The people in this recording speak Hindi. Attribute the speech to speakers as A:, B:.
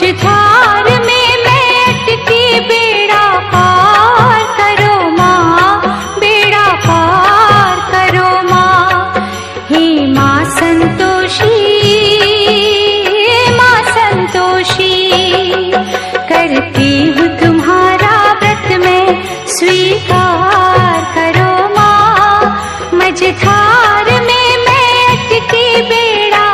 A: मझधार में मैं अटकी, बेड़ा पार करो माँ, बेड़ा पार करो माँ। हे माँ संतोषी, माँ संतोषी, करती हूँ तुम्हारा व्रत में, स्वीकार करो माँ। मझधार में मैं अटकी, बेड़ा